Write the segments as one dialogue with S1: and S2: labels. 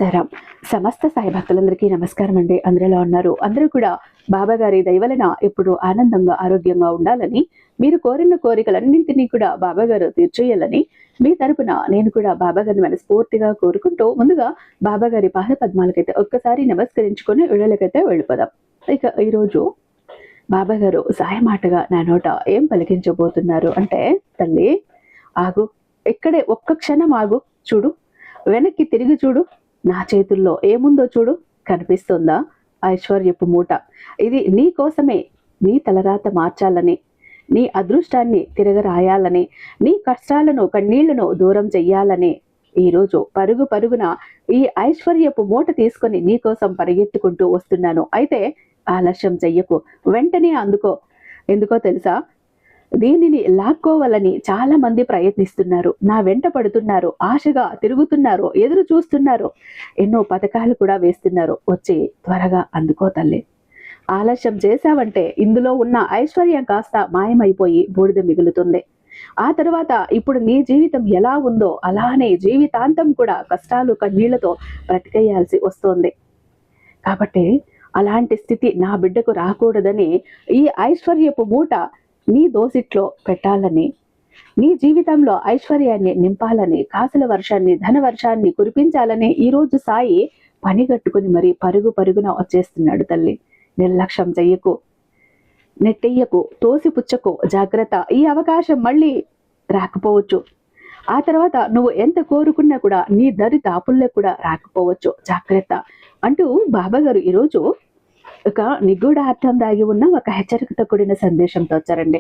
S1: సాయిరాం. సమస్త సాయి భక్తులందరికీ నమస్కారం అండి. అందరూ ఎలా ఉన్నారు? అందరూ కూడా బాబా గారి దయవలన ఎప్పుడు ఆనందంగా ఆరోగ్యంగా ఉండాలని, మీరు కోరిన కోరికలన్నింటినీ కూడా బాబా గారు తీర్చేయాలని మీ తరపున నేను కూడా బాబా గారిని మనస్ఫూర్తిగా కోరుకుంటూ ముందుగా బాబా గారి పాద పద్మాలకైతే ఒక్కసారి నమస్కరించుకొని ఇళ్ళకైతే వెళ్ళిపోదాం. ఇక ఈరోజు బాబా గారు సాయి మాటగా నా నోట ఏం పలికించబోతున్నారు అంటే, తల్లి ఆగు, ఇక్కడే ఒక్క క్షణం ఆగు, చూడు, వెనక్కి తిరిగి చూడు, నా చేతుల్లో ఏముందో చూడు, కనిపిస్తుందా? ఐశ్వర్యపు మూట. ఇది నీ కోసమే. నీ తలరాత మార్చాలని, నీ అదృష్టాన్ని తిరగరాయాలని, నీ కష్టాలను కన్నీళ్లను దూరం చెయ్యాలని ఈరోజు పరుగు పరుగున ఈ ఐశ్వర్యపు మూట తీసుకొని నీ కోసం పరిగెత్తుకుంటూ వస్తున్నాను. అయితే ఆలస్యం చెయ్యకు, వెంటనే అందుకో. ఎందుకో తెలుసా? దీనిని లాక్కోవాలని చాలా మంది ప్రయత్నిస్తున్నారు, నా వెంట పడుతున్నారు, ఆశగా తిరుగుతున్నారు, ఎదురు చూస్తున్నారు, ఎన్నో పథకాలు కూడా వేస్తున్నారు. వచ్చి త్వరగా అందుకో తల్లి. ఆలస్యం చేశావంటే ఇందులో ఉన్న ఐశ్వర్యం కాస్త మాయమైపోయి బూడిద మిగులుతుంది. ఆ తర్వాత ఇప్పుడు నీ జీవితం ఎలా ఉందో అలానే జీవితాంతం కూడా కష్టాలు కన్నీళ్లతో బ్రతికేయాల్సి వస్తుంది. కాబట్టి అలాంటి స్థితి నా బిడ్డకు రాకూడదని ఈ ఐశ్వర్యపు మూట నీ దోసిట్లో పెట్టాలని, నీ జీవితంలో ఐశ్వర్యాన్ని నింపాలని, కాసుల వర్షాన్ని ధన వర్షాన్ని కురిపించాలని ఈరోజు సాయి పనిగట్టుకుని మరి పరుగు పరుగున వచ్చేస్తున్నాడు. తల్లి నిర్లక్ష్యం చెయ్యకు, నెట్టెయ్యకు, తోసిపుచ్చకు, జాగ్రత్త. ఈ అవకాశం మళ్ళీ రాకపోవచ్చు. ఆ తర్వాత నువ్వు ఎంత కోరుకున్నా కూడా నీ దరి దాపుల్లో కూడా రాకపోవచ్చు, జాగ్రత్త అంటూ బాబా గారు ఈరోజు ఒక నిగూఢ అర్థం దాగి ఉన్న ఒక హెచ్చరికతో కూడిన సందేశంతో వచ్చారండి.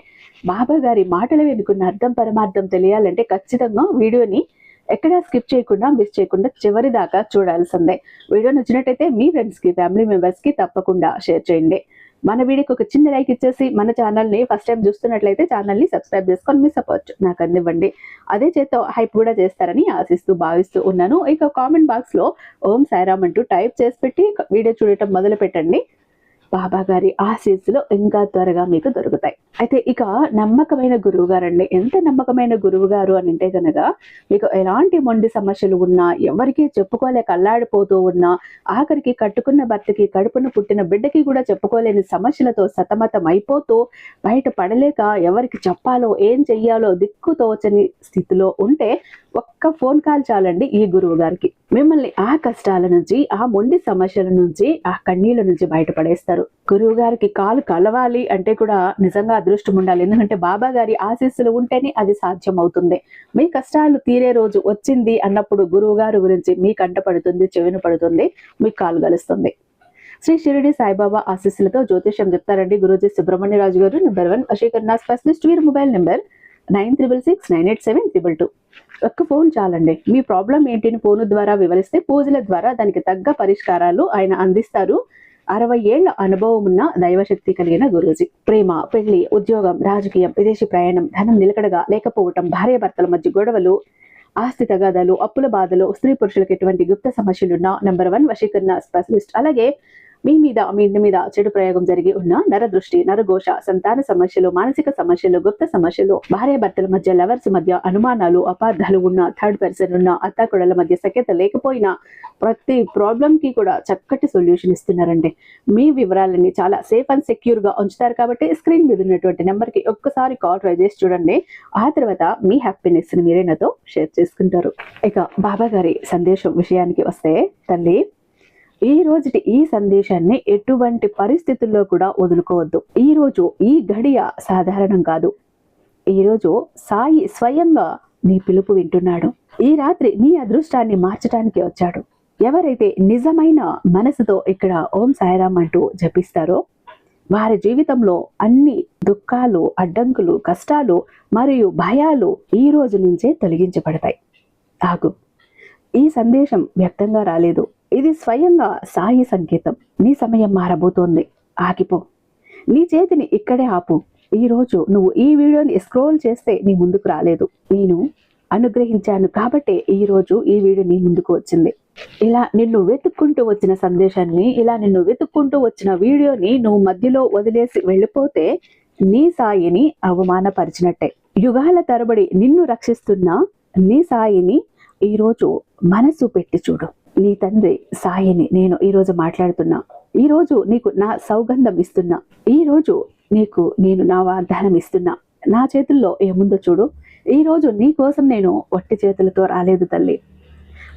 S1: బాబా గారి మాటలు వెనుకున్న అర్థం పరమార్థం తెలియాలంటే ఖచ్చితంగా వీడియోని ఎక్కడా స్కిప్ చేయకుండా మిస్ చేయకుండా చివరి దాకా చూడాల్సిందే. వీడియో నచ్చినట్టయితే మీ ఫ్రెండ్స్కి ఫ్యామిలీ మెంబర్స్కి తప్పకుండా షేర్ చేయండి. మన వీడియోకి ఒక చిన్న లైక్ ఇచ్చేసి మన ఛానల్ని ఫస్ట్ టైం చూస్తున్నట్లయితే ఛానల్ని సబ్స్క్రైబ్ చేసుకొని మీ సపోర్ట్ నాకు అందివ్వండి. అదే చేత హైప్ కూడా చేస్తారని ఆశిస్తూ భావిస్తూ ఉన్నాను. ఇక కామెంట్ బాక్స్లో ఓం సాయిరామ్ అంటూ టైప్ చేసి పెట్టి వీడియో చూడటం మొదలు పెట్టండి. బాబా గారి ఆశీస్సులు ఇంకా త్వరగా మీకు దొరుకుతాయి. అయితే ఇక నమ్మకమైన గురువు గారండి. ఎంత నమ్మకమైన గురువు గారు అని అంటే కనుక, మీకు ఎలాంటి మొండి సమస్యలు ఉన్నా, ఎవరికి చెప్పుకోలేక అల్లాడిపోతూ ఉన్నా, ఆఖరికి కట్టుకున్న భర్తకి, కడుపున పుట్టిన బిడ్డకి కూడా చెప్పుకోలేని సమస్యలతో సతమతం అయిపోతూ బయట పడలేక ఎవరికి చెప్పాలో ఏం చెయ్యాలో దిక్కుతోచని స్థితిలో ఉంటే ఒక్క ఫోన్ కాల్ చాలండి ఈ గురువు గారికి. మిమ్మల్ని ఆ కష్టాల నుంచి, ఆ మొండి సమస్యల నుంచి, ఆ కన్నీళ్ళ నుంచి బయటపడేస్తారు. గురువు గారికి కాలు కలవాలి అంటే కూడా నిజంగా అదృష్టం ఉండాలి. ఎందుకంటే బాబా గారి ఆశీస్సులు ఉంటేనే అది సాధ్యం అవుతుంది. మీ కష్టాలు తీరే రోజు వచ్చింది అన్నప్పుడు గురువు గారు గురించి మీ కంట పడుతుంది, చెవిన పడుతుంది, మీకు కాలు కలుస్తుంది. శ్రీ షిరిడి సాయిబాబా ఆశీస్సులతో జ్యోతిష్యం చెప్తారండి గురూజీ సుబ్రహ్మణ్యరాజు గారు. #1 వశీకరణ స్పెషలిస్ట్. వీరి మొబైల్ నెంబర్ 96698722. ఒక్క ఫోన్ చాలండి. మీ ప్రాబ్లం ఏంటిని ఫోన్ ద్వారా వివరిస్తే పూజల ద్వారా దానికి తగ్గ పరిష్కారాలు ఆయన అందిస్తారు. 60 ఏళ్ల అనుభవం ఉన్న దైవశక్తి కలిగిన గురూజీ. ప్రేమ, పెళ్లి, ఉద్యోగం, రాజకీయం, విదేశీ ప్రయాణం, ధనం నిలకడగా లేకపోవటం, భార్యాభర్తల మధ్య గొడవలు, ఆస్తి తగాదాలు, అప్పుల బాధలు, స్త్రీ పురుషులకు ఎటువంటి గుప్త సమస్యలున్న #1 వశీకరణ స్పెషలిస్ట్. అలాగే మీ ఇంటి మీద చెడు ప్రయోగం జరిగి ఉన్న నరదృష్టి, నరఘోష, సంతాన సమస్యలు, మానసిక సమస్యలు, గుప్త సమస్యలు, భార్యాభర్తల మధ్య, లవర్స్ మధ్య అనుమానాలు, అపార్థాలు ఉన్న, థర్డ్ పర్సన్ ఉన్న, అత్తాకోడల మధ్య సఖ్యత లేకపోయినా ప్రతి ప్రాబ్లం కి కూడా చక్కటి సొల్యూషన్ ఇస్తున్నారండి. మీ వివరాలన్నీ చాలా సేఫ్ అండ్ సెక్యూర్ గా ఉంచుతారు. కాబట్టి స్క్రీన్ మీద ఉన్నటువంటి నెంబర్ కి ఒక్కసారి కాల్ ట్రై చేసి చూడండి. ఆ తర్వాత మీ హ్యాపీనెస్ ని మీరే నాతో షేర్ చేసుకుంటారు. ఇక బాబా గారి సందేశం విషయానికి వస్తే, తల్లి ఈ రోజుటి ఈ సందేశాన్ని ఎటువంటి పరిస్థితుల్లో కూడా వదులుకోవద్దు. ఈ రోజు ఈ గడియ సాధారణం కాదు. ఈరోజు సాయి స్వయంగా నీ పిలుపు వింటున్నాడు. ఈ రాత్రి నీ అదృష్టాన్ని మార్చడానికి వచ్చాడు. ఎవరైతే నిజమైన మనసుతో ఇక్కడ ఓం సాయిరామ్ అంటూ జపిస్తారో వారి జీవితంలో అన్ని దుఃఖాలు, అడ్డంకులు, కష్టాలు మరియు భయాలు ఈ రోజు నుంచే తొలగించబడతాయి. ఆగు, ఈ సందేశం వ్యక్తంగా రాలేదు. ఇది స్వయంగా సాయి సంకేతం. నీ సమయం మారబోతోంది. ఆగిపో, నీ చేతిని ఇక్కడే ఆపు. ఈరోజు నువ్వు ఈ వీడియోని స్క్రోల్ చేస్తే నీ ముందుకు రాలేదు. నేను అనుగ్రహించాను కాబట్టే ఈరోజు ఈ వీడియో నీ ముందుకు వచ్చింది. ఇలా నిన్ను వెతుక్కుంటూ వచ్చిన సందేశాన్ని, ఇలా నిన్ను వెతుక్కుంటూ వచ్చిన వీడియోని నువ్వు మధ్యలో వదిలేసి వెళ్ళిపోతే నీ సాయిని అవమానపరిచినట్టే. యుగాల తరబడి నిన్ను రక్షిస్తున్న నీ సాయిని ఈరోజు మనసు పెట్టి చూడు. నీ తండ్రి సాయిని నేను ఈరోజు మాట్లాడుతున్నా. ఈరోజు నీకు నా సౌగంధం ఇస్తున్నా. ఈరోజు నీకు నేను నా వాగ్దానం ఇస్తున్నా. నా చేతుల్లో ఏముందో చూడు. ఈరోజు నీ కోసం నేను వట్టి చేతులతో రాలేదు తల్లి.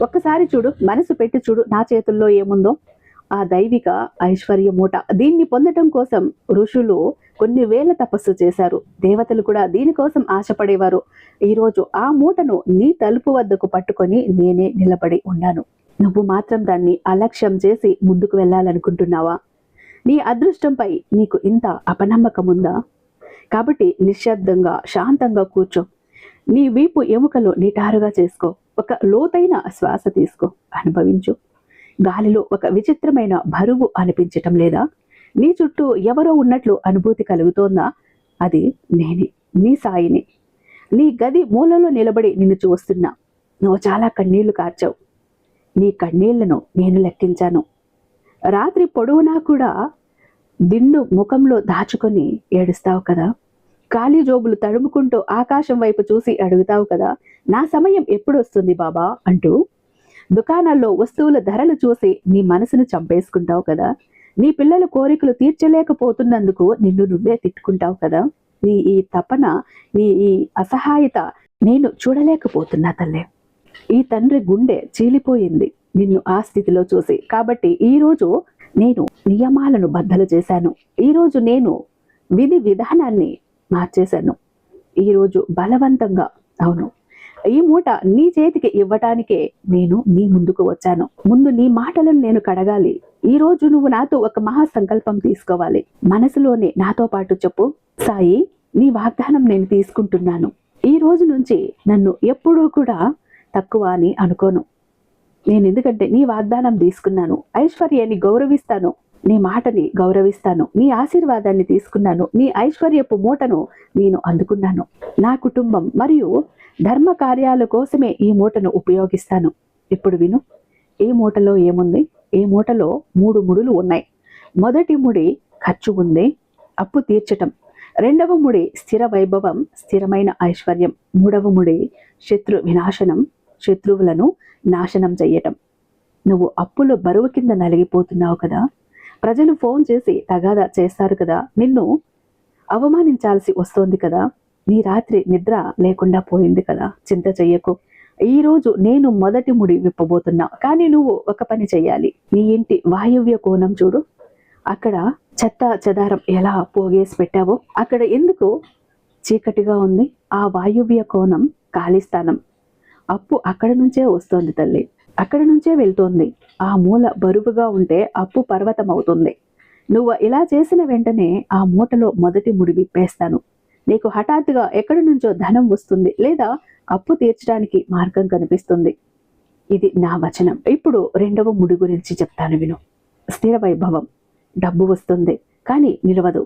S1: ఒక్కసారి చూడు, మనసు పెట్టి చూడు నా చేతుల్లో ఏముందో. ఆ దైవిక ఐశ్వర్య మూట. దీన్ని పొందటం కోసం ఋషులు కొన్ని వేల తపస్సు చేశారు. దేవతలు కూడా దీనికోసం ఆశపడేవారు. ఈరోజు ఆ మూటను నీ తలుపు వద్దకు పట్టుకొని నేనే నిలబడి ఉన్నాను. నువ్వు మాత్రం దాన్ని అలక్ష్యం చేసి ముందుకు వెళ్ళాలనుకుంటున్నావా? నీ అదృష్టంపై నీకు ఇంత అపనమ్మకం ఉందా? కాబట్టి నిశ్శబ్దంగా శాంతంగా కూర్చో. నీ వీపు ఎముకలు నిటారుగా చేసుకో. ఒక లోతైన శ్వాస తీసుకో. అనుభవించు. గాలిలో ఒక విచిత్రమైన బరువు అనిపించటం లేదా? నీ చుట్టూ ఎవరో ఉన్నట్లు అనుభూతి కలుగుతోందా? అది నేనే, నీ సాయిని. నీ గది మూలలో నిలబడి నిన్ను చూస్తున్నా. నువ్వు చాలా కన్నీళ్లు కార్చావు. నీ కన్నీళ్లను నేను లెక్కించాను. రాత్రి పొడవునా కూడా దిండు ముఖంలో దాచుకొని ఏడుస్తావు కదా. ఖాళీ జోబులు తడుముకుంటూ ఆకాశం వైపు చూసి అడుగుతావు కదా, నా సమయం ఎప్పుడు వస్తుంది బాబా అంటూ. దుకాణాల్లో వస్తువుల ధరలు చూసి నీ మనసును చంపేసుకుంటావు కదా. నీ పిల్లల కోరికలు తీర్చలేకపోతున్నందుకు నిన్ను నువ్వే తిట్టుకుంటావు కదా. నీ ఈ తపన, నీ ఈ అసహాయత నేను చూడలేకపోతున్నా తల్లే. ఈ తండ్రి గుండె చీలిపోయింది నిన్ను ఆ స్థితిలో చూసి. కాబట్టి ఈరోజు నేను నియమాలను బద్దలు చేశాను. ఈరోజు నేను విధి విధానాన్ని మార్చేశాను. ఈరోజు బలవంతంగా, అవును, ఈ మూట నీ చేతికి ఇవ్వటానికే నేను నీ ముందుకు వచ్చాను. ముందు నీ మాటలను నేను కడగాలి. ఈ రోజు నువ్వు నాతో ఒక మహా సంకల్పం తీసుకోవాలి. మనసులోనే నాతో పాటు చెప్పు, సాయి, నీ వాగ్దానం నేను తీసుకుంటున్నాను. ఈ రోజు నుంచి నన్ను ఎప్పుడూ కూడా తక్కువ అని అనుకోను. నేను ఎందుకంటే నీ వాగ్దానం తీసుకున్నాను. ఐశ్వర్యాన్ని గౌరవిస్తాను. నీ మాటని గౌరవిస్తాను. నీ ఆశీర్వాదాన్ని తీసుకున్నాను. నీ ఐశ్వర్యపు మూటను నేను అందుకున్నాను. నా కుటుంబం మరియు ధర్మ కార్యాల కోసమే ఈ మూటను ఉపయోగిస్తాను. ఇప్పుడు విను, ఈ మూటలో ఏముంది? ఈ మూటలో 3 ముడులు ఉన్నాయి. మొదటి ముడి ఖర్చు ఉంది, అప్పు తీర్చటం. రెండవ ముడి స్థిర వైభవం, స్థిరమైన ఐశ్వర్యం. మూడవ ముడి శత్రు వినాశనం, శత్రువులను నాశనం చెయ్యటం. నువ్వు అప్పుల బరువు కింద నలిగిపోతున్నావు కదా. ప్రజలు ఫోన్ చేసి తగాదా చేస్తారు కదా. నిన్ను అవమానించాల్సి వస్తోంది కదా. నీ రాత్రి నిద్ర లేకుండా పోయింది కదా. చింత చెయ్యకు. ఈరోజు నేను మొదటి ముడి విప్పబోతున్నా. కానీ నువ్వు ఒక పని చెయ్యాలి. నీ ఇంటి వాయువ్య కోణం చూడు. అక్కడ చెత్త చెదారం ఎలా పోగేసి పెట్టావో అక్కడ ఎందుకు చీకటిగా ఉంది? ఆ వాయువ్య కోణం ఖాళీ స్థానం. అప్పు అక్కడ నుంచే వస్తోంది తల్లి, అక్కడ నుంచే వెళ్తోంది. ఆ మూల బరువుగా ఉంటే అప్పు పర్వతం అవుతుంది. నువ్వు ఇలా చేసిన వెంటనే ఆ మూటలో మొదటి ముడి విప్పేస్తాను. నీకు హఠాత్తుగా ఎక్కడి నుంచో ధనం వస్తుంది, లేదా అప్పు తీర్చడానికి మార్గం కనిపిస్తుంది. ఇది నా వచనం. ఇప్పుడు రెండవ ముడి గురించి చెప్తాను విను. స్థిర వైభవం. డబ్బు వస్తుంది కానీ నిలవదు.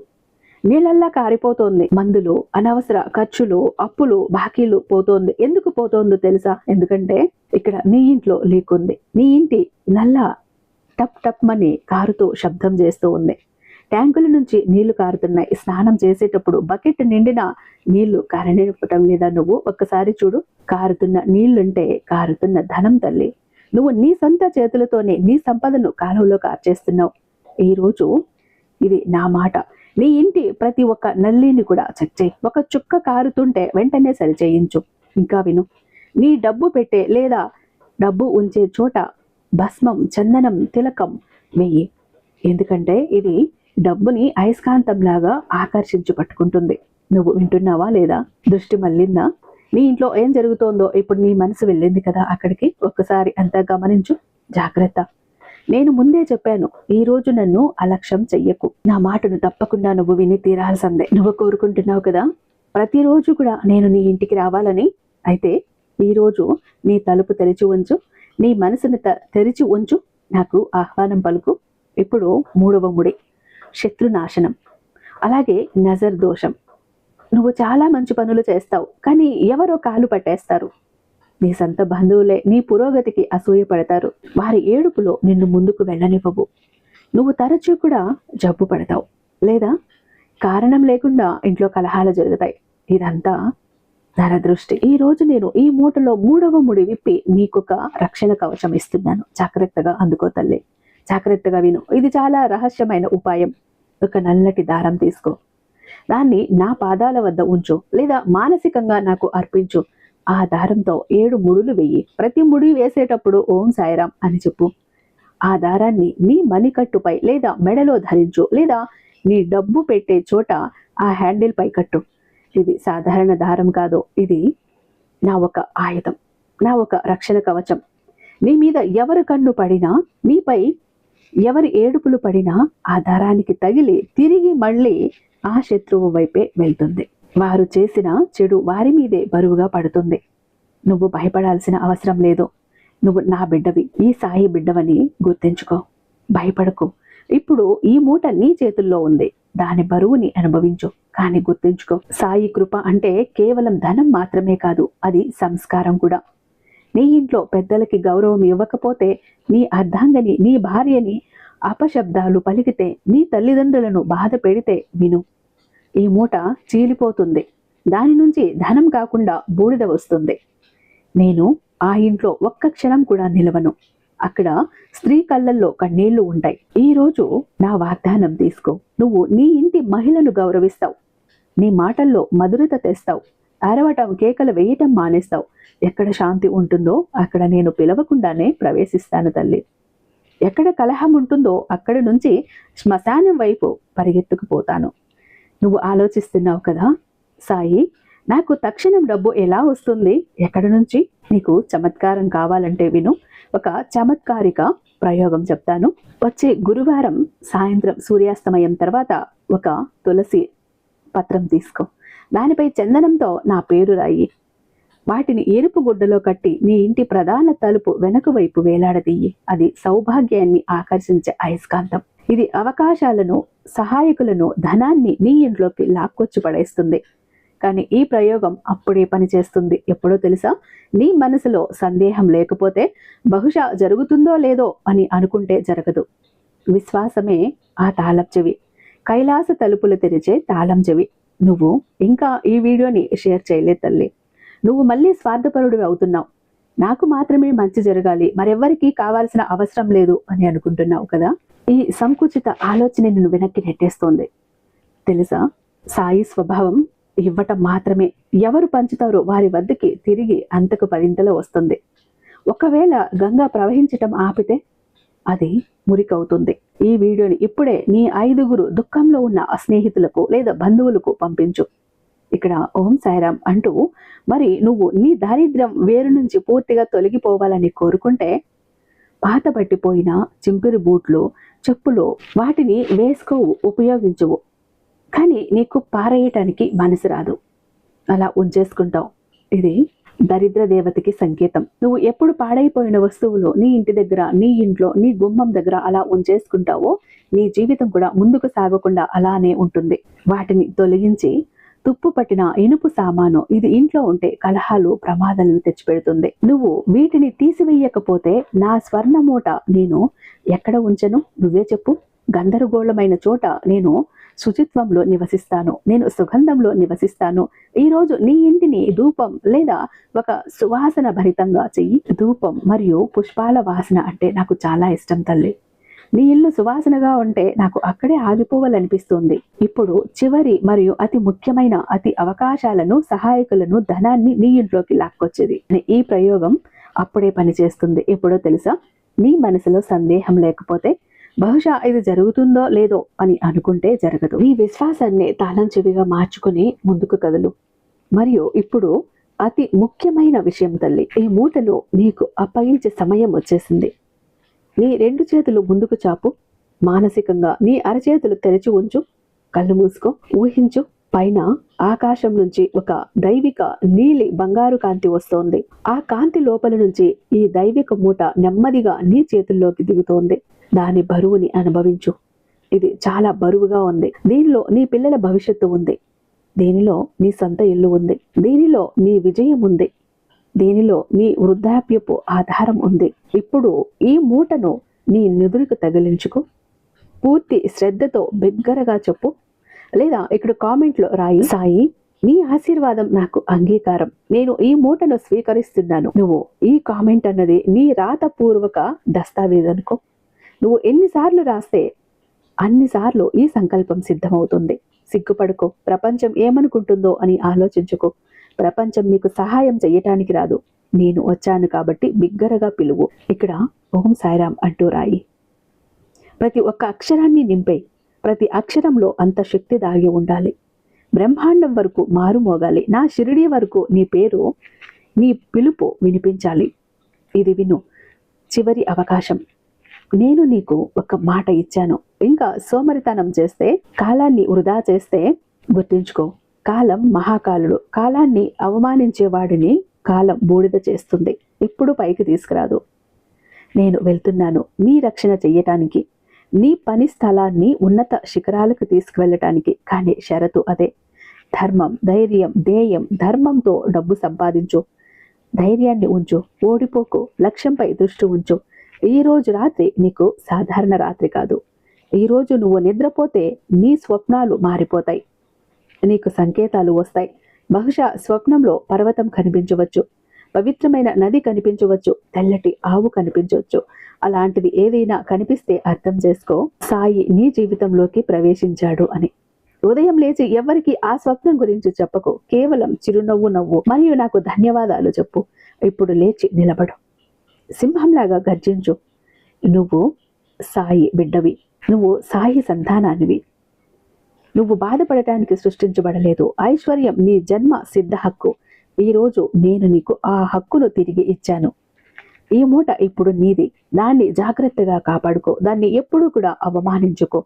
S1: నీళ్ళల్లా కారిపోతోంది. మందులు, అనవసర ఖర్చులు, అప్పులు, బాకీలు పోతోంది. ఎందుకు పోతోందో తెలుసా? ఎందుకంటే ఇక్కడ నీ ఇంట్లో లీక్ ఉంది. నీ ఇంటి నల్ల టప్ టప్ మని కారుతూ శబ్దం చేస్తూ ఉంది. ట్యాంకుల నుంచి నీళ్లు కారుతున్నాయి. స్నానం చేసేటప్పుడు బకెట్ నిండిన నీళ్లు కారనివ్వటం లేదా? నువ్వు ఒక్కసారి చూడు. కారుతున్న నీళ్లుంటే కారుతున్న ధనం తల్లి. నువ్వు నీ సొంత చేతులతోనే నీ సంపదను కాలువలో కార్చేస్తున్నావు. ఈరోజు ఇది నా మాట. నీ ఇంటి ప్రతి ఒక్క నల్లిని కూడా చెక్ చేయి. ఒక చుక్క కారుతుంటే వెంటనే సరిచేయించు. ఇంకా విను, నీ డబ్బు పెట్టే లేదా డబ్బు ఉంచే చోట భస్మం, చందనం, తిలకం వెయ్యి. ఎందుకంటే ఇది డబ్బుని అయస్కాంతంలాగా ఆకర్షించి పట్టుకుంటుంది. నువ్వు వింటున్నావా లేదా? దృష్టి మళ్ళిందా? నీ ఇంట్లో ఏం జరుగుతోందో ఇప్పుడు నీ మనసు వెళ్ళింది కదా అక్కడికి. ఒక్కసారి అంతా గమనించు. జాగ్రత్త. నేను ముందే చెప్పాను, ఈ రోజు నన్ను అలక్ష్యం చెయ్యకు. నా మాటను తప్పకుండా నువ్వు విని తీరాల్సిందే. నువ్వు కోరుకుంటున్నావు కదా ప్రతిరోజు కూడా నేను నీ ఇంటికి రావాలని. అయితే ఈరోజు నీ తలుపు తెరిచి ఉంచు. నీ మనసుని తెరిచి ఉంచు. నాకు ఆహ్వానం పలుకు. ఇప్పుడు మూడవ ముడి శత్రునాశనం, అలాగే నజర్ దోషం. నువ్వు చాలా మంచి పనులు చేస్తావు, కానీ ఎవరో కాలు పట్టేస్తారు. నీ సొంత బంధువులే నీ పురోగతికి అసూయ పడతారు. వారి ఏడుపులో నిన్ను ముందుకు వెళ్ళనివ్వవు. నువ్వు తరచూ కూడా జబ్బు పడతావు, లేదా కారణం లేకుండా ఇంట్లో కలహాలు జరుగుతాయి. ఇదంతా నరదృష్టి. ఈ రోజు నేను ఈ మూటలో 3వ ముడి విప్పి నీకొక రక్షణ కవచం ఇస్తున్నాను. జాగ్రత్తగా అందుకో తల్లి, జాగ్రత్తగా విను. ఇది చాలా రహస్యమైన ఉపాయం. ఒక నల్లటి దారం తీసుకో, దాన్ని నా పాదాల వద్ద ఉంచు లేదా మానసికంగా నాకు అర్పించు. ఆ దారంతో 7 ముడులు వెయ్యి. ప్రతి ముడి వేసేటప్పుడు ఓం సాయిరాం అని చెప్పు. ఆ దారాన్ని నీ మణికట్టుపై లేదా మెడలో ధరించు లేదా నీ డబ్బు పెట్టే చోట ఆ హ్యాండిల్ పై కట్టు. ఇది సాధారణ దారం కాదు, ఇది నా ఒక ఆయుధం, నా ఒక రక్షణ కవచం. నీ మీద ఎవరి కన్ను పడినా, నీపై ఎవరి ఏడుపులు పడినా ఆ దారానికి తగిలి తిరిగి మళ్ళీ ఆ శత్రువు వైపే వెళ్తుంది. వారు చేసిన చెడు వారి మీదే బరువుగా పడుతుంది. నువ్వు భయపడాల్సిన అవసరం లేదు. నువ్వు నా బిడ్డవి, ఈ సాయి బిడ్డవని గుర్తించుకో. భయపడకు. ఇప్పుడు ఈ మూట నీ చేతుల్లో ఉంది, దాని బరువుని అనుభవించు. కానీ గుర్తుంచుకో, సాయి కృప అంటే కేవలం ధనం మాత్రమే కాదు, అది సంస్కారం కూడా. నీ ఇంట్లో పెద్దలకి గౌరవం ఇవ్వకపోతే, నీ అర్ధాంగని, నీ భార్యని అపశబ్దాలు పలికితే, నీ తల్లిదండ్రులను బాధ పెడితే విను, ఈ మూట చీలిపోతుంది. దాని నుంచి ధనం కాకుండా బూడిద వస్తుంది. నేను ఆ ఇంట్లో ఒక్క క్షణం కూడా నిలవను. అక్కడ స్త్రీ కళ్ళల్లో కన్నీళ్లు ఉంటాయి. ఈ రోజు నా వాగ్దానం తీసుకో. నువ్వు నీ ఇంటి మహిళను గౌరవిస్తావు, నీ మాటల్లో మధురత తెస్తావు, అరవటం కేకలు వేయటం మానేస్తావు. ఎక్కడ శాంతి ఉంటుందో అక్కడ నేను పిలవకుండానే ప్రవేశిస్తాను తల్లి. ఎక్కడ కలహం ఉంటుందో అక్కడి నుంచి శ్మశానం వైపు పరిగెత్తుకుపోతాను. నువ్వు ఆలోచిస్తున్నావు కదా, సాయి నాకు తక్షణం డబ్బు ఎలా వస్తుంది, ఎక్కడి నుంచి? నీకు చమత్కారం కావాలంటే విను. ఒక చమత్కారిక ప్రయోగం చెప్తాను. వచ్చే గురువారం సాయంత్రం సూర్యాస్తమయం తర్వాత ఒక తులసి పత్రం తీసుకో. దానిపై చందనంతో నా పేరు రాయి. వాటిని ఎరుపు గుడ్డలో కట్టి నీ ఇంటి ప్రధాన తలుపు వెనక వైపు వేలాడదీయి. అది సౌభాగ్యాన్ని ఆకర్షించే అయస్కాంతం. ఇది అవకాశాలను, సహాయకులను, ధనాన్ని నీ ఇంట్లోకి లాక్కొచ్చి పడేస్తుంది. కానీ ఈ ప్రయోగం అప్పుడే పనిచేస్తుంది. ఎప్పుడో తెలుసా? నీ మనసులో సందేహం లేకపోతే, బహుశా జరుగుతుందో లేదో అని అనుకుంటే జరగదు. విశ్వాసమే ఆ తాళం చెవి, కైలాస తలుపులు తెరిచే తాళం చెవి. నువ్వు ఇంకా ఈ వీడియోని షేర్ చేయలేదు తల్లి. నువ్వు మళ్ళీ స్వార్థపరుడివి అవుతున్నావు. నాకు మాత్రమే మంచి జరగాలి, మరెవ్వరికీ కావాల్సిన అవసరం లేదు అని అనుకుంటున్నావు కదా. ఈ సంకుచిత ఆలోచన నిన్ను వెనక్కి నెట్టేస్తోంది. తెలుసా, సాయి స్వభావం ఇవ్వటం మాత్రమే. ఎవరు పంచుతారో వారి వద్దకి తిరిగి అంతకు పరింతలో వస్తుంది. ఒకవేళ గంగా ప్రవహించటం ఆపితే అది మురికవుతుంది. ఈ వీడియోని ఇప్పుడే నీ 5 దుఃఖంలో ఉన్న స్నేహితులకు లేదా బంధువులకు పంపించు. ఇక్కడ ఓం సాయిరాం అంటూ మరి నువ్వు నీ దారిద్ర్యం వేరు నుంచి పూర్తిగా తొలగిపోవాలని కోరుకుంటే, పాత పట్టిపోయిన చింపిరి బూట్లు, చెప్పులు వాటిని వేసుకోవు, ఉపయోగించవు. కానీ నీకు పారేయటానికి మనసు రాదు, అలా ఉంచేసుకుంటావు. ఇది దరిద్ర దేవతకి సంకేతం. నువ్వు ఎప్పుడు పాడైపోయిన వస్తువులు నీ ఇంటి దగ్గర, నీ ఇంట్లో, నీ గుమ్మం దగ్గర అలా ఉంచేసుకుంటావో, నీ జీవితం కూడా ముందుకు సాగకుండా అలానే ఉంటుంది. వాటిని తొలగించి తుప్పు పట్టిన ఇనుపు సామాను ఇది ఇంట్లో ఉంటే కలహాలు, ప్రమాదాలను తెచ్చిపెడుతుంది. నువ్వు వీటిని తీసివేయకపోతే నా స్వర్ణ మూట నేను ఎక్కడ ఉంచను? నువ్వే చెప్పు. గందరగోళమైన చోట నేను శుచిత్వంలో నివసిస్తాను, నేను సుగంధంలో నివసిస్తాను. ఈరోజు నీ ఇంటిని ధూపం లేదా ఒక సువాసన భరితంగా చెయ్యి. ధూపం మరియు పుష్పాల వాసన అంటే నాకు చాలా ఇష్టం తల్లి. నీ ఇల్లు సువాసనగా ఉంటే నాకు అక్కడే ఆగిపోవాలనిపిస్తుంది. ఇప్పుడు చివరి మరియు అతి ముఖ్యమైన అతి అవకాశాలను, సహాయకులను, ధనాన్ని నీ ఇంట్లోకి లాక్కొచ్చేది. ఈ ప్రయోగం అప్పుడే పనిచేస్తుంది. ఎప్పుడో తెలుసా? నీ మనసులో సందేహం లేకపోతే, బహుశా ఇది జరుగుతుందో లేదో అని అనుకుంటే జరగదు. నీ విశ్వాసాన్ని తాళం చెవిగా మార్చుకుని ముందుకు కదులు. మరియు ఇప్పుడు అతి ముఖ్యమైన విషయం తల్లి, ఈ మూటను నీకు అప్పగించే సమయం వచ్చేసింది. నీ 2 చేతులు ముందుకు చాపు. మానసికంగా నీ అరచేతులు తెరిచి ఉంచు. కళ్ళు మూసుకో. ఊహించు, పైన ఆకాశం నుంచి ఒక దైవిక నీలి బంగారు కాంతి వస్తోంది. ఆ కాంతి లోపల నుంచి ఈ దైవిక మూట నెమ్మదిగా నీ చేతుల్లోకి దిగుతోంది. దాని బరువుని అనుభవించు. ఇది చాలా బరువుగా ఉంది. దీనిలో నీ పిల్లల భవిష్యత్తు ఉంది. దీనిలో నీ సొంత ఇల్లు ఉంది. దీనిలో నీ విజయం ఉంది. దీనిలో నీ వృద్ధాప్యపు ఆధారం ఉంది. ఇప్పుడు ఈ మూటను నీ నుదురుకు తగిలించుకో. పూర్తి శ్రద్ధతో బిగ్గరగా చెప్పు, లేదా ఇక్కడ కామెంట్లో రాయి, సాయి నీ ఆశీర్వాదం నాకు అంగీకారం. నేను ఈ మూటను స్వీకరిస్తున్నాను. నువ్వు ఈ కామెంట్ అన్నది నీ రాతపూర్వక దస్తావేజ్ అనుకో. నువ్వు ఎన్నిసార్లు రాస్తే అన్నిసార్లు ఈ సంకల్పం సిద్ధమవుతుంది. సిగ్గుపడుకో. ప్రపంచం ఏమనుకుంటుందో అని ఆలోచించుకో. ప్రపంచం నీకు సహాయం చేయటానికి రాదు. నేను వచ్చాను కాబట్టి బిగ్గరగా పిలువు. ఇక్కడ ఓం సాయిరాం అంటూ రాయి. ప్రతి ఒక్క అక్షరాన్ని నింపే. ప్రతి అక్షరంలో అంత శక్తి దాగి ఉండాలి. బ్రహ్మాండం వరకు మారుమోగాలి. నా షిరిడి వరకు నీ పేరు, నీ పిలుపు వినిపించాలి. ఇది విను. చివరి అవకాశం. నేను నీకు ఒక మాట ఇచ్చాను. ఇంకా సోమరితనం చేస్తే, కాలాన్ని వృధా చేస్తే గుర్తుంచుకో, కాలం మహాకాలుడు. కాలాన్ని అవమానించేవాడిని కాలం బూడిద చేస్తుంది. ఇప్పుడు పైకి తీసుకురాదు. నేను వెళ్తున్నాను నీ రక్షణ చెయ్యటానికి, నీ పని స్థలాన్ని ఉన్నత శిఖరాలకు తీసుకువెళ్ళటానికి. కానీ షరతు అదే. ధర్మం, ధైర్యం, ధ్యేయం. ధర్మంతో డబ్బు సంపాదించు. ధైర్యాన్ని ఉంచు. ఓడిపోకు. లక్ష్యంపై దృష్టి ఉంచు. ఈ రోజు రాత్రి నీకు సాధారణ రాత్రి కాదు. ఈరోజు నువ్వు నిద్రపోతే నీ స్వప్నాలు మారిపోతాయి. నీకు సంకేతాలు వస్తాయి. బహుశా స్వప్నంలో పర్వతం కనిపించవచ్చు, పవిత్రమైన నది కనిపించవచ్చు, తెల్లటి ఆవు కనిపించవచ్చు. అలాంటిది ఏదైనా కనిపిస్తే అర్థం చేసుకో, సాయి నీ జీవితంలోకి ప్రవేశించాడు అని. ఉదయం లేచి ఎవరికి ఆ స్వప్నం గురించి చెప్పకు. కేవలం చిరునవ్వు నవ్వు మరియు నాకు ధన్యవాదాలు చెప్పు. ఇప్పుడు లేచి నిలబడు. సింహంలాగా గర్జించు. నువ్వు సాయి బిడ్డవి. నువ్వు సాయి సంతానానివి. నువ్వు బాధపడటానికి సృష్టించబడలేదు. ఐశ్వర్యం నీ జన్మ సిద్ధ హక్కు. ఈరోజు నేను నీకు ఆ హక్కును తిరిగి ఇచ్చాను. ఈ మూట ఇప్పుడు నీది. దాన్ని జాగ్రత్తగా కాపాడుకో. దాన్ని ఎప్పుడూ కూడా అవమానించుకో.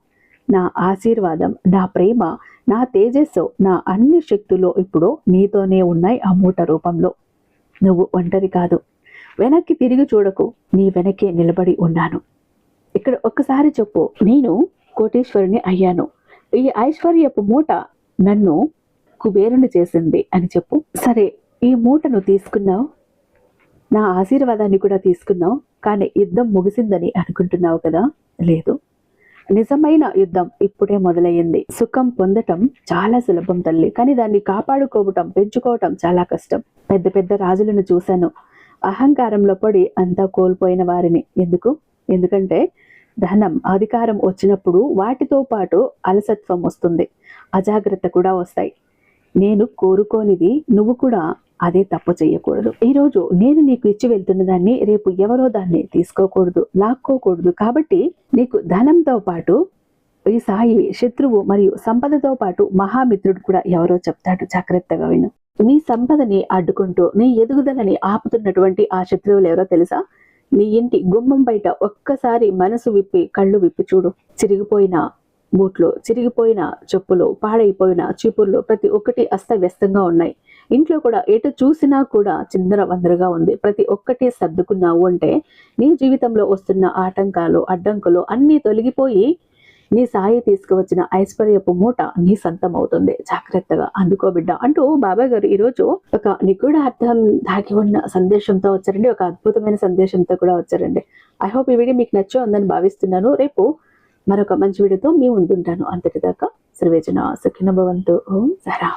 S1: నా ఆశీర్వాదం, నా ప్రేమ, నా తేజస్సు, నా అన్ని శక్తులు ఇప్పుడు నీతోనే ఉన్నాయి. ఆ మూట రూపంలో నువ్వు ఒంటరి కాదు. వెనక్కి తిరిగి చూడకు. నీ వెనకే నిలబడి ఉన్నాను. ఇక్కడ ఒక్కసారి చెప్పు, నేను కోటీశ్వరుని అయ్యాను. ఈ ఐశ్వర్యపు మూట నన్ను కుబేరుని చేసింది అని చెప్పు. సరే, ఈ మూటను తీసుకున్నావు, నా ఆశీర్వాదాన్ని కూడా తీసుకున్నావు. కానీ యుద్ధం ముగిసిందని అనుకుంటున్నావు కదా? లేదు, నిజమైన యుద్ధం ఇప్పుడే మొదలయ్యింది. సుఖం పొందటం చాలా సులభం తల్లి, కానీ దాన్ని కాపాడుకోవటం, పెంచుకోవటం చాలా కష్టం. పెద్ద పెద్ద రాజులను చూశాను, అహంకారంలో పడి అంతా కోల్పోయిన వారిని. ఎందుకంటే ధనం, అధికారం వచ్చినప్పుడు వాటితో పాటు అలసత్వం వస్తుంది, అజాగ్రత్త కూడా వస్తాయి. నేను కోరుకోనిది నువ్వు కూడా అదే తప్పు చేయకూడదు. ఈరోజు నేను నీకు ఇచ్చి వెళ్తున్న దాన్ని రేపు ఎవరో దాన్ని తీసుకోకూడదు, లాక్కోకూడదు. కాబట్టి నీకు ధనంతో పాటు ఈ సాయి శత్రువు మరియు సంపదతో పాటు మహామిత్రుడు కూడా ఎవరో చెప్తాడు. జాగ్రత్తగా విను. నీ సంపదని అడ్డుకుంటూ నీ ఎదుగుదలని ఆపుతున్నటువంటి ఆ శత్రువులు ఎవరో తెలుసా? నీ ఇంటి గుమ్మం బయట ఒక్కసారి మనసు విప్పి కళ్ళు విప్పి చూడు. చిరిగిపోయిన బూట్లు, చిరిగిపోయిన చెప్పులు, పాడైపోయిన చీపుర్లు ప్రతి ఒక్కటి అస్తవ్యస్తంగా ఉన్నాయి. ఇంట్లో కూడా ఎటు చూసినా కూడా చిందర వందరగా ఉంది. ప్రతి ఒక్కటి సర్దుకున్నావు అంటే నీ జీవితంలో వస్తున్న ఆటంకాలు, అడ్డంకులు అన్నీ తొలగిపోయి నీ సాయి తీసుకువచ్చిన ఐశ్వర్యపు మూట నీ సొంతం అవుతుంది. జాగ్రత్తగా అందుకో బిడ్డ అంటూ బాబా గారు ఈరోజు ఒక నిగూఢ అర్థం దాగి ఉన్న సందేశంతో వచ్చారండి. ఒక అద్భుతమైన సందేశంతో కూడా వచ్చారండి. ఐ హోప్ ఈ వీడియో మీకు నచ్చో ఉందని భావిస్తున్నాను. రేపు మరొక మంచి వీడియోతో మీ ముందుంటాను. అంతటిదాకా సర్వేజన సుఖినో భవంతు. ఓం సాయిరాం.